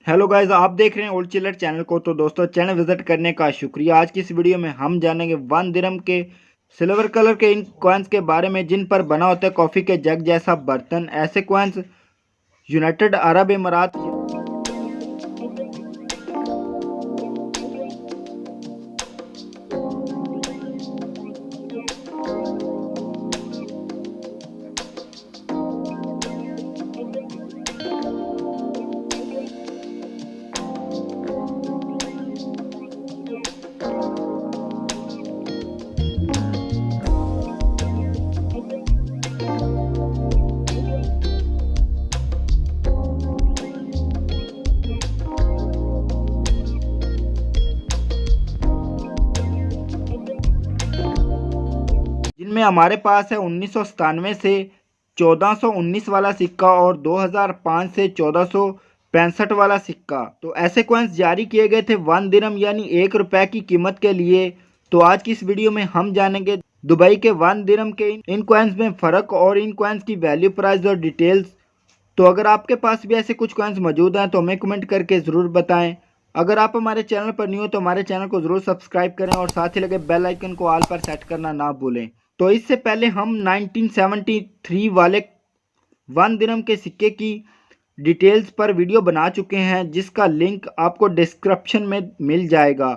Hello guys, आप देख रहे हैं ओल्ड चिलर चैनल को। तो दोस्तों, चैनल विजिट करने का शुक्रिया। आज की इस वीडियो में हम जानेंगे 1 दिरहम के सिल्वर कलर के इन कॉइन्स के बारे में जिन पर बना होता है कॉफ़ी के जग जैसा बर्तन। ऐसे कॉइन्स यूनाइटेड अरब अमीरात जिनमें हमारे पास है 1997 से 1419 वाला सिक्का और 2005 से 1465 वाला सिक्का। तो ऐसे कॉइन्स जारी किए गए थे 1 दिरहम यानी 1 रुपये की कीमत के लिए। तो आज की इस वीडियो में हम जानेंगे दुबई के 1 दिरहम के इन कॉइन्स में फ़र्क और इन कॉइन्स की वैल्यू, प्राइस और डिटेल्स। तो अगर आपके पास भी ऐसे कुछ कॉइन्स मौजूद हैं तो हमें कमेंट करके ज़रूर बताएं। अगर आप हमारे चैनल पर न्यू हो तो हमारे चैनल को ज़रूर सब्सक्राइब करें और साथ ही लगे बेल आइकन को ऑल पर सेट करना ना भूलें। तो इससे पहले हम 1973 वाले 1 दिरहम के सिक्के की डिटेल्स पर वीडियो बना चुके हैं, जिसका लिंक आपको डिस्क्रिप्शन में मिल जाएगा।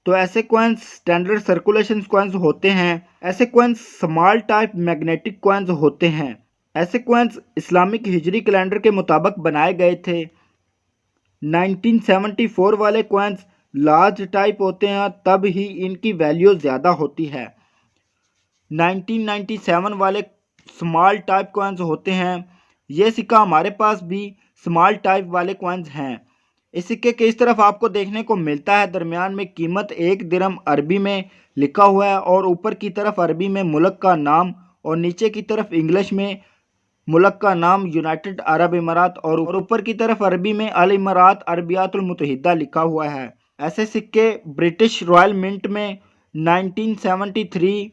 तो ऐसे कॉइन्स स्टैंडर्ड सर्कुलेशन कॉइन्स होते हैं। ऐसे coins small type magnetic coins होते हैं। ऐसे कॉइन्स इस्लामिक हिजरी कैलेंडर के मुताबिक बनाए गए थे। 1974 वाले कॉइन्स लार्ज टाइप होते हैं, तब ही इनकी वैल्यू ज़्यादा होती है। 1997 वाले स्मॉल टाइप कॉइन्स होते हैं। ये सिक्का हमारे पास भी स्मॉल टाइप वाले कॉइन्स हैं। इस सिक्के के इस तरफ आपको देखने को मिलता है दरमियान में कीमत 1 दिरहम अरबी में लिखा हुआ है और ऊपर की तरफ अरबी में मुल्क का नाम और नीचे की तरफ इंग्लिश में मुल्क का नाम यूनाइटेड अरब अमीरात और ऊपर की तरफ अरबी में अल इमारात अरबियातुल मुत्तहिदा लिखा हुआ है। ऐसे सिक्के ब्रिटिश रॉयल मिंट में 1973,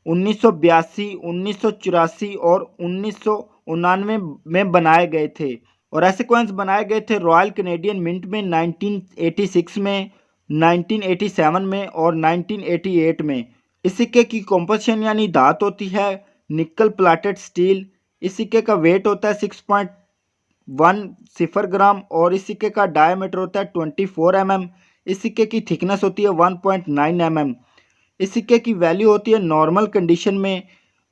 1982, 1984 और 1999 में बनाए गए थे। और ऐसे कॉइन्स बनाए गए थे रॉयल कैनेडियन मिंट में 1986 में, 1987 में और 1988 में। इस सिक्के की कॉम्पोजिशन यानी धात होती है निकल प्लाटेड स्टील। इस सिक्के का वेट होता है 6.10 ग्राम और इस सिक्के का डायमीटर होता है 24 mm। इस सिक्के की थिकनेस होती है 1.9 mm। इस सिक्के की वैल्यू होती है नॉर्मल कंडीशन में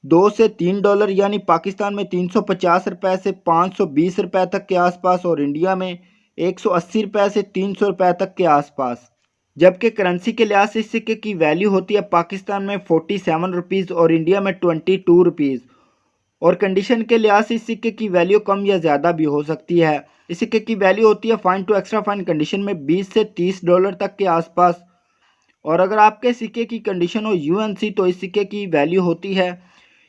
$2 से $3 यानी पाकिस्तान में 350 रुपये से 520 रुपये तक के आसपास और इंडिया में 180 रुपये से 300 रुपये तक के आसपास। जबकि करेंसी के लिहाज से इस सिक्के की वैल्यू होती है पाकिस्तान में 47 रुपीज़ और इंडिया में 22 रुपीज़। और कंडीशन के लिहाज से इस सिक्के की वैल्यू कम या ज़्यादा भी हो सकती है। इस सिक्के की वैल्यू होती है fine to extra fine condition में $20 से $30 तक के आसपास। और अगर आपके सिक्के की कंडीशन हो यूएनसी तो इस सिक्के की वैल्यू होती है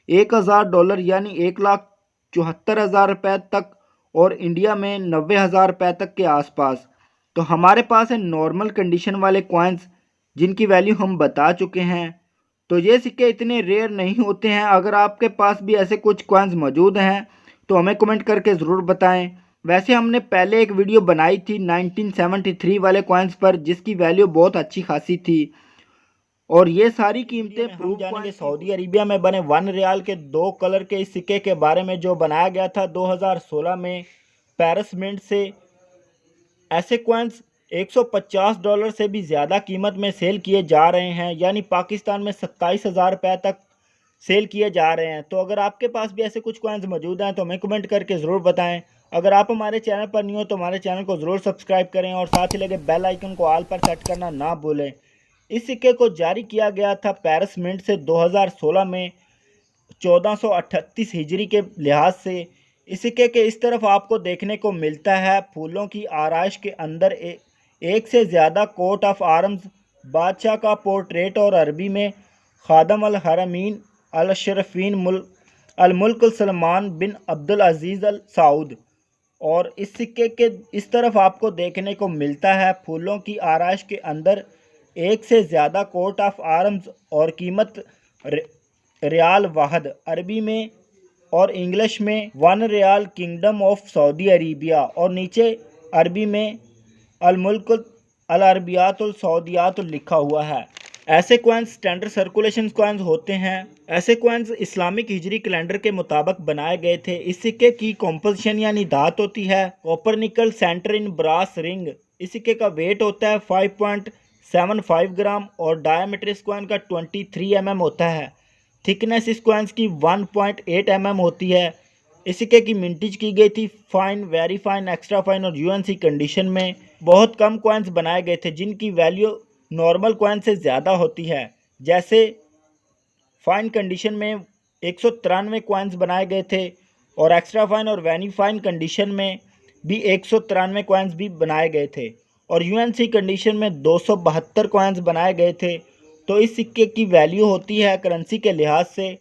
$1000 यानी 1,74,000 रुपये तक और इंडिया में 90,000 रुपये तक के आसपास। तो हमारे पास है नॉर्मल कंडीशन वाले कॉइन्स जिनकी वैल्यू हम बता चुके हैं। तो ये सिक्के इतने रेयर नहीं होते हैं। अगर आपके पास भी ऐसे कुछ कॉइन्स मौजूद हैं तो हमें कमेंट करके ज़रूर बताएं। वैसे हमने पहले एक वीडियो बनाई थी 1973 वाले कॉइन्स पर, जिसकी वैल्यू बहुत अच्छी खासी थी। और ये सारी कीमतें हम जानेंगे सऊदी अरेबिया में बने 1 रियाल के 2 कलर के इस सिक्के के बारे में, जो बनाया गया था 2016 में पेरिस मिंट से। ऐसे कॉइन्स $150 से भी ज़्यादा कीमत में सेल किए जा रहे हैं, यानी पाकिस्तान में 27,000 रुपये तक सेल किए जा रहे हैं। तो अगर आपके पास भी ऐसे कुछ कॉइन्स मौजूद हैं तो हमें कमेंट करके ज़रूर बताएं। अगर आप हमारे चैनल पर न्यू हो तो हमारे चैनल को ज़रूर सब्सक्राइब करें और साथ ही लगे बेल आइकन को ऑल पर सेट करना ना भूलें। इस सिक्के को जारी किया गया था पेरिस मिंट से 2016 में 1438 हिजरी के लिहाज से। इस सिक्के के इस तरफ आपको देखने को मिलता है फूलों की आराइश के अंदर एक से ज़्यादा कोट ऑफ आर्म्स, बादशाह का पोर्ट्रेट और अरबी में खादम अल हरमीन अल शरफीन अल मुल्क सलमान बिन अब्दुल अजीज़ अल सऊद। और इस सिक्के के इस तरफ आपको देखने को मिलता है फूलों की आराइश के अंदर एक से ज़्यादा कोट ऑफ आर्म्स और कीमत रियाल वाहद अरबी में और इंग्लिश में 1 riyal kingdom of Saudi Arabia और नीचे अरबी में अल मुल्क अल अरबियात उल सऊदियात लिखा हुआ है। ऐसे कॉइन्स स्टैंडर्ड सर्कुलेशन कॉइन्स होते हैं। ऐसे कॉइन्स इस्लामिक हिजरी कैलेंडर के मुताबिक बनाए गए थे। इस सिक्के की कॉम्पोजिशन यानी धात होती है copper nickel centre in brass ring. इस सिक्के का वेट होता है 5.75 ग्राम और डायमीटर इस कॉइन का 23 mm होता है। थिकनेस इस कॉइन्स की 1.8 mm होती है। इस सिक्के की मिंटेज की गई थी fine, very fine, extra fine और यूएनसी कंडीशन में। बहुत कम कॉइन्स बनाए गए थे जिनकी वैल्यू नॉर्मल कॉइन से ज़्यादा होती है। जैसे फाइन कंडीशन में 193 कॉइन्स बनाए गए थे और एक्स्ट्रा फाइन और वेरी फाइन कंडीशन में भी 193 कॉइन्स भी बनाए गए थे और यूएनसी कंडीशन में 272 कॉइन्स बनाए गए थे। तो इस सिक्के की वैल्यू होती है करेंसी के लिहाज से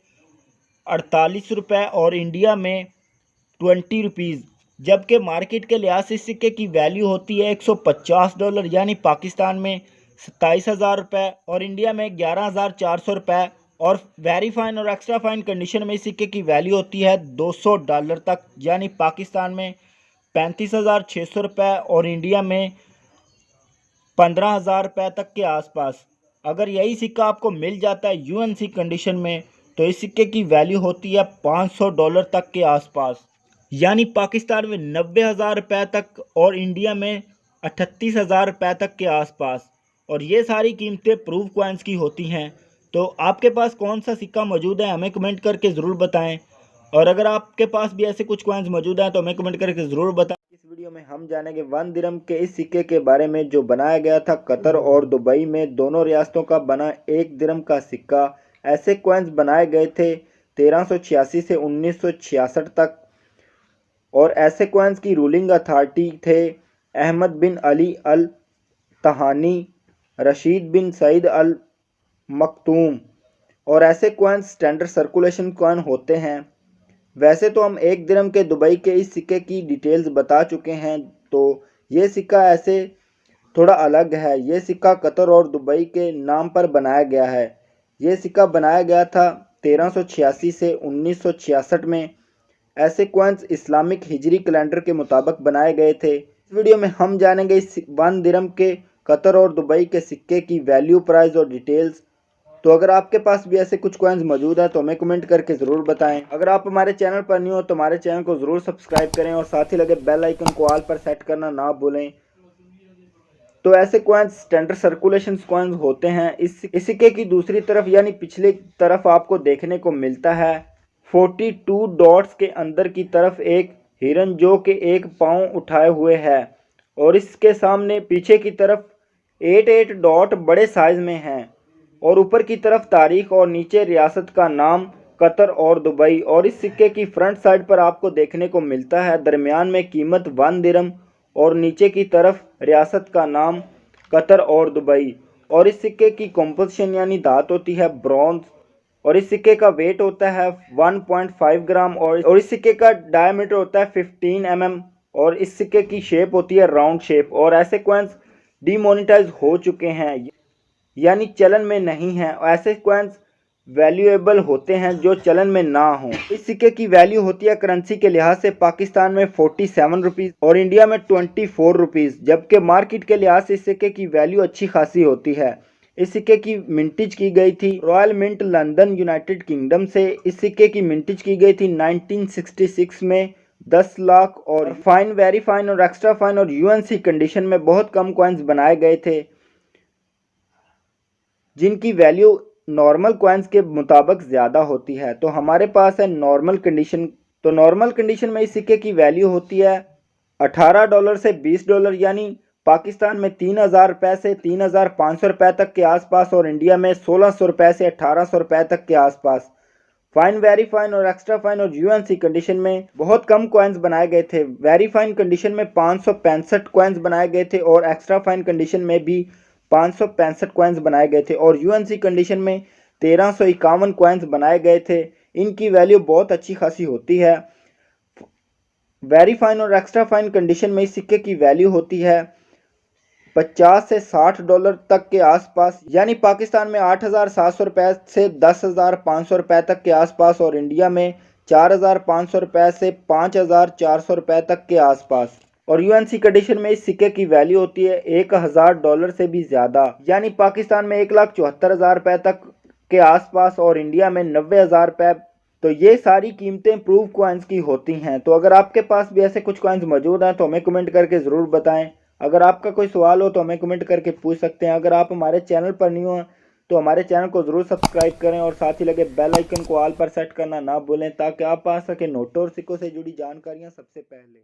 48 रुपये और इंडिया में 20 रुपीज़, जबकि मार्केट के लिहाज से इस सिक्के की वैल्यू होती है $150 यानी पाकिस्तान में 27,000 रुपये और इंडिया में 11,400 रुपये। और वेरी फाइन और एक्स्ट्रा फाइन कंडीशन में इस सिक्के की वैल्यू होती है $200 तक यानी पाकिस्तान में 35,600 रुपये और इंडिया में 15,000 रुपये तक के आसपास। अगर यही सिक्का आपको मिल जाता है यूएनसी कंडीशन में तो इस सिक्के की वैल्यू होती है $500 तक के आसपास यानी पाकिस्तान में 90,000 रुपये तक और इंडिया में 38,000 रुपये तक के आसपास। और ये सारी कीमतें प्रूफ कॉइन्स की होती हैं। तो आपके पास कौन सा सिक्का मौजूद है हमें कमेंट करके ज़रूर बताएं और अगर आपके पास भी ऐसे कुछ कॉइन्स मौजूद हैं तो हमें कमेंट करके ज़रूर बताएं। इस वीडियो में हम जानेंगे 1 दिरहम के इस सिक्के के बारे में जो बनाया गया था कतर और दुबई में, दोनों रियासतों का बना 1 दिरहम का सिक्का। ऐसे कॉइन्स बनाए गए थे 1386 से 1966 तक और ऐसे कॉइन्स की रूलिंग अथॉरिटी थे अहमद बिन अली अल तहानी, रशीद बिन सईद अल मखतूम और ऐसे कॉइन्स स्टैंडर्ड सर्कुलेशन कॉइन होते हैं। वैसे तो हम 1 दिरहम के दुबई के इस सिक्के की डिटेल्स बता चुके हैं, तो ये सिक्का ऐसे थोड़ा अलग है। ये सिक्का कतर और दुबई के नाम पर बनाया गया है। ये सिक्का बनाया गया था 1386 से 1966 में। ऐसे कॉइन्स इस्लामिक हिजरी कैलेंडर के मुताबिक बनाए गए थे। इस वीडियो में हम जानेंगे इस 1 दिरहम के कतर और दुबई के सिक्के की वैल्यू, प्राइस और डिटेल्स। तो अगर आपके पास भी ऐसे कुछ कॉइन्स मौजूद हैं तो हमें कमेंट करके ज़रूर बताएं। अगर आप हमारे चैनल पर न्यू हो तो हमारे चैनल को ज़रूर सब्सक्राइब करें और साथ ही लगे बेल आइकन को ऑल पर सेट करना ना भूलें। तो ऐसे कॉइन्स स्टैंडर्ड सर्कुलेशन कॉइन्स होते हैं। इस सिक्के की दूसरी तरफ यानी पिछले तरफ आपको देखने को मिलता है 42 डॉट्स के अंदर की तरफ एक हिरन जो कि एक पाँव उठाए हुए है और इसके सामने पीछे की तरफ 8 डॉट बड़े साइज में हैं और ऊपर की तरफ तारीख और नीचे रियासत का नाम कतर और दुबई। और इस सिक्के की फ्रंट साइड पर आपको देखने को मिलता है दरमियान में कीमत 1 दिरहम और नीचे की तरफ रियासत का नाम कतर और दुबई। और इस सिक्के की कॉम्पोजिशन यानी धात होती है ब्रॉन्ज और इस सिक्के का वेट होता है 1.5 ग्राम और इस सिक्के का डायमीटर होता है 15 mm और इस सिक्के की शेप होती है राउंड शेप। और ऐसे कॉइन्स डीमोनेटाइज हो चुके हैं यानी चलन में नहीं है। ऐसे कॉइन्स वैल्यूएबल होते हैं जो चलन में ना हो। इस सिक्के की वैल्यू होती है करेंसी के लिहाज से पाकिस्तान में 47 रुपीज़ और इंडिया में 24 रुपीज़, जबकि मार्केट के लिहाज से इस सिक्के की वैल्यू अच्छी खासी होती है। इस सिक्के की मिंटेज की गई थी royal mint London United Kingdom से। इस सिक्के की मिंटेज की गई थी 1966 में 10 लाख और फाइन, वेरी फाइन और एक्स्ट्रा फाइन और यूएनसी कंडीशन में बहुत कम कॉइन्स बनाए गए थे जिनकी वैल्यू नॉर्मल कॉइन्स के मुताबिक ज़्यादा होती है। तो हमारे पास है नॉर्मल कंडीशन। तो नॉर्मल कंडीशन में इस सिक्के की वैल्यू होती है $18 से $20 यानी पाकिस्तान में 3,000 रुपये से 3,500 रुपये तक के आसपास और इंडिया में 1,600 रुपये से 1,800 रुपये तक के आसपास। फाइन, वेरी फाइन और एक्स्ट्रा फाइन और यूएनसी कंडीशन में बहुत कम कॉइन्स बनाए गए थे। वेरी फाइन कंडीशन में 565 कॉइन्स बनाए गए थे और एक्स्ट्रा फाइन कंडीशन में भी 565 कॉइन्स बनाए गए थे और यूएनसी कंडीशन में 1351 कॉइन्स बनाए गए थे। इनकी वैल्यू बहुत अच्छी खासी होती है। वेरी फाइन और एक्स्ट्रा फाइन कंडीशन में इस सिक्के की वैल्यू होती है 50 से $60 तक के आसपास यानी पाकिस्तान में 8,700 रुपये से 10,500 रुपये तक के आसपास और इंडिया में 4,500 रुपये से 5,400 रुपये तक के आसपास। और यूएनसी कंडीशन में इस सिक्के की वैल्यू होती है $1000 से भी ज़्यादा, यानी पाकिस्तान में 1,74,000 रुपये तक के आसपास और इंडिया में 90,000 रुपये। तो ये सारी कीमतें प्रूव कॉइन्स की होती हैं। तो अगर आपके पास भी ऐसे कुछ कॉइन्स मौजूद हैं तो हमें कमेंट करके ज़रूर बताएं। अगर आपका कोई सवाल हो तो हमें कमेंट करके पूछ सकते हैं। अगर आप हमारे चैनल पर न्यू हैं तो हमारे चैनल को ज़रूर सब्सक्राइब करें और साथ ही लगे बेल आइकन को ऑल पर सेट करना ना भूलें, ताकि आप पा सकें नोटों और सिक्कों से जुड़ी जानकारियाँ सबसे पहले।